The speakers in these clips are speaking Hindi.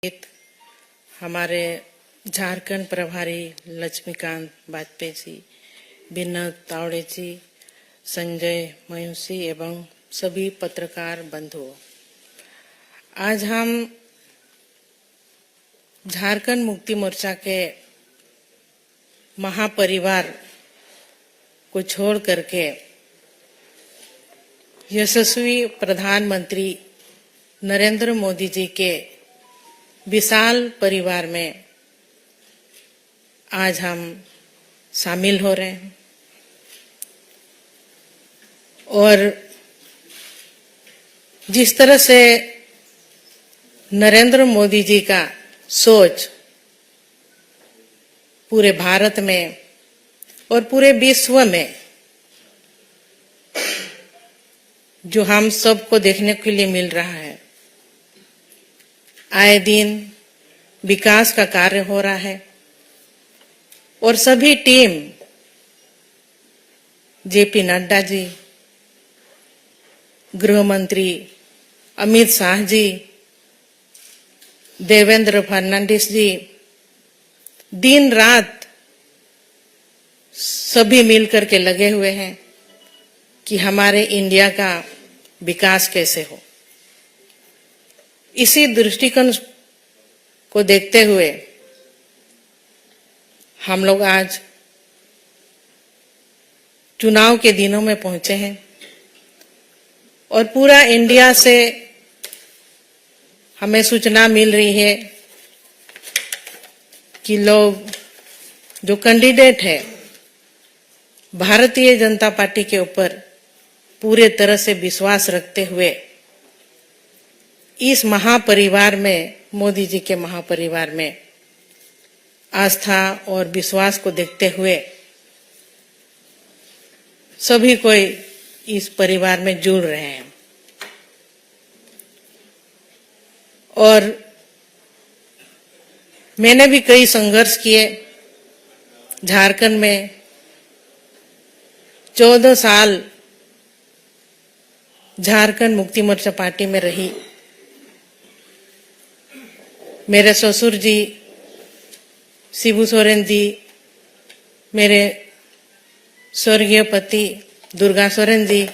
हमारे झारखंड प्रभारी लक्ष्मीकांत वाजपेयी जी, विनोद तावड़े जी, संजय मयूसी एवं सभी पत्रकार बंधुओं, आज हम झारखंड मुक्ति मोर्चा के महापरिवार को छोड़ करके यशस्वी प्रधानमंत्री नरेंद्र मोदी जी के विशाल परिवार में आज हम शामिल हो रहे हैं और जिस तरह से नरेंद्र मोदी जी का सोच पूरे भारत में और पूरे विश्व में जो हम सबको देखने के लिए मिल रहा है, आए दिन विकास का कार्य हो रहा है और सभी टीम जेपी नड्डा जी, गृह मंत्री अमित शाह जी, देवेंद्र फडणवीस जी, दिन रात सभी मिलकर के लगे हुए हैं कि हमारे इंडिया का विकास कैसे हो। इसी दृष्टिकोण को देखते हुए हम लोग आज चुनाव के दिनों में पहुंचे हैं और पूरा इंडिया से हमें सूचना मिल रही है कि लोग जो कैंडिडेट है भारतीय जनता पार्टी के ऊपर पूरे तरह से विश्वास रखते हुए इस महापरिवार में, मोदी जी के महापरिवार में आस्था और विश्वास को देखते हुए सभी कोई इस परिवार में जुड़ रहे हैं। और मैंने भी कई संघर्ष किए। झारखंड में 14 साल झारखंड मुक्ति मोर्चा पार्टी में रही। मेरे ससुर जी शिबू सोरेन जी, मेरे स्वर्गीय पति दुर्गा सोरेन जी,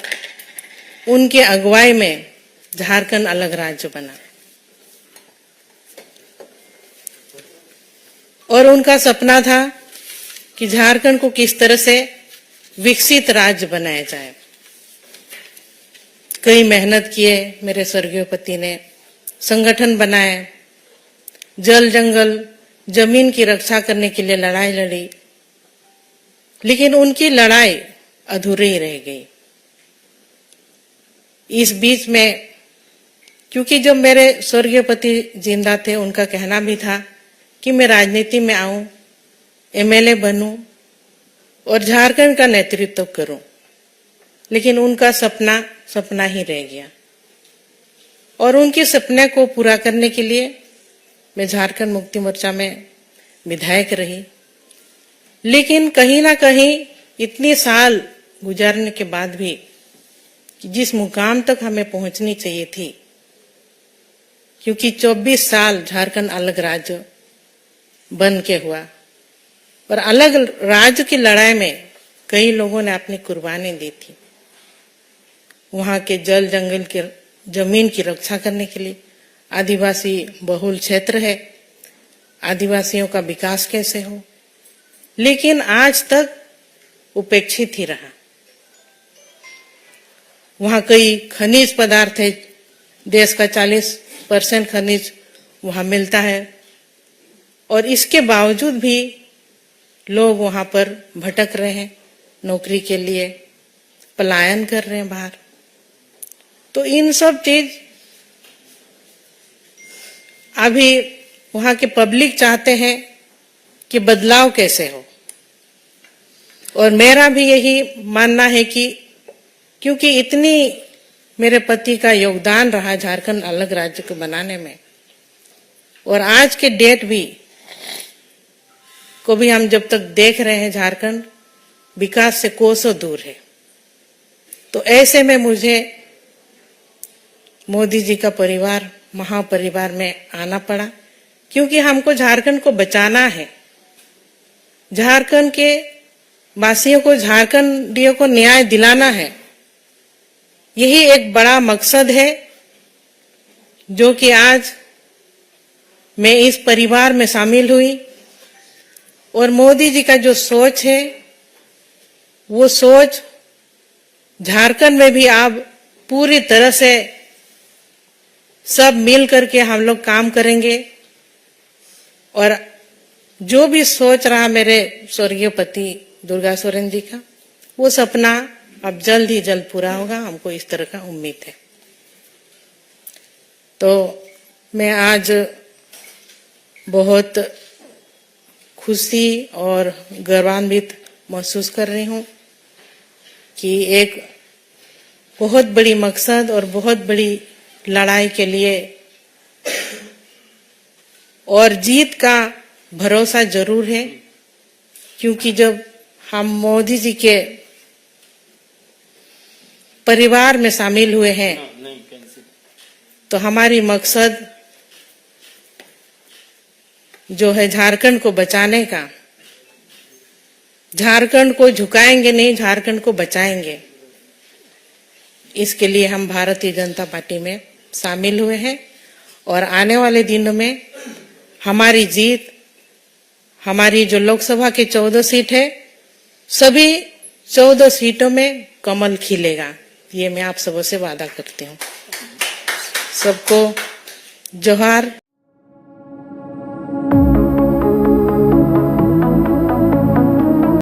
उनके अगुवाई में झारखंड अलग राज्य बना और उनका सपना था कि झारखंड को किस तरह से विकसित राज्य बनाया जाए। कई मेहनत किए मेरे स्वर्गीय पति ने, संगठन बनाए, जल जंगल जमीन की रक्षा करने के लिए लड़ाई लड़ी, लेकिन उनकी लड़ाई अधूरी रह गई। इस बीच में क्योंकि जब मेरे स्वर्गीय पति जिंदा थे, उनका कहना भी था कि मैं राजनीति में आऊं, एमएलए बनूं और झारखंड का नेतृत्व करूं, लेकिन उनका सपना ही रह गया। और उनके सपने को पूरा करने के लिए मैं झारखंड मुक्ति मोर्चा में विधायक रही। लेकिन कहीं ना कहीं इतने साल गुजारने के बाद भी जिस मुकाम तक हमें पहुंचनी चाहिए थी, क्योंकि 24 साल झारखंड अलग राज्य बन के हुआ और अलग राज्य की लड़ाई में कई लोगों ने अपनी कुर्बानी दी थी। वहां के जल जंगल के जमीन की रक्षा करने के लिए, आदिवासी बहुल क्षेत्र है, आदिवासियों का विकास कैसे हो, लेकिन आज तक उपेक्षित ही रहा। वहां कई खनिज पदार्थ है, देश का 40% खनिज वहां मिलता है और इसके बावजूद भी लोग वहां पर भटक रहे हैं, नौकरी के लिए पलायन कर रहे हैं बाहर। तो इन सब चीज अभी वहां के पब्लिक चाहते हैं कि बदलाव कैसे हो। और मेरा भी यही मानना है कि क्योंकि इतनी मेरे पति का योगदान रहा झारखंड अलग राज्य को बनाने में, और आज के डेट को भी हम जब तक देख रहे हैं झारखंड विकास से कोसों दूर है, तो ऐसे में मुझे मोदी जी का परिवार महापरिवार में आना पड़ा, क्योंकि हमको झारखंड को बचाना है। झारखंड के वासियों को, झारखंडियों को न्याय दिलाना है। यही एक बड़ा मकसद है जो कि आज मैं इस परिवार में शामिल हुई। और मोदी जी का जो सोच है, वो सोच झारखंड में भी अब पूरी तरह से सब मिल करके हम लोग काम करेंगे। और जो भी सोच रहा मेरे स्वर्गीय पति दुर्गा सोरेन जी का, वो सपना अब जल्द ही जल्द पूरा होगा, हमको इस तरह का उम्मीद है। तो मैं आज बहुत खुशी और गौरवान्वित महसूस कर रही हूँ कि एक बहुत बड़ी मकसद और बहुत बड़ी लड़ाई के लिए और जीत का भरोसा जरूर है, क्योंकि जब हम मोदी जी के परिवार में शामिल हुए हैं तो हमारी मकसद जो है झारखंड को बचाने का, झारखंड को झुकाएंगे नहीं, झारखंड को बचाएंगे। इसके लिए हम भारतीय जनता पार्टी में शामिल हुए हैं और आने वाले दिनों में हमारी जीत, हमारी जो लोकसभा की 14 सीट है, सभी 14 सीटों में कमल खिलेगा। ये मैं आप सबों से वादा करती हूँ। सबको जोहार।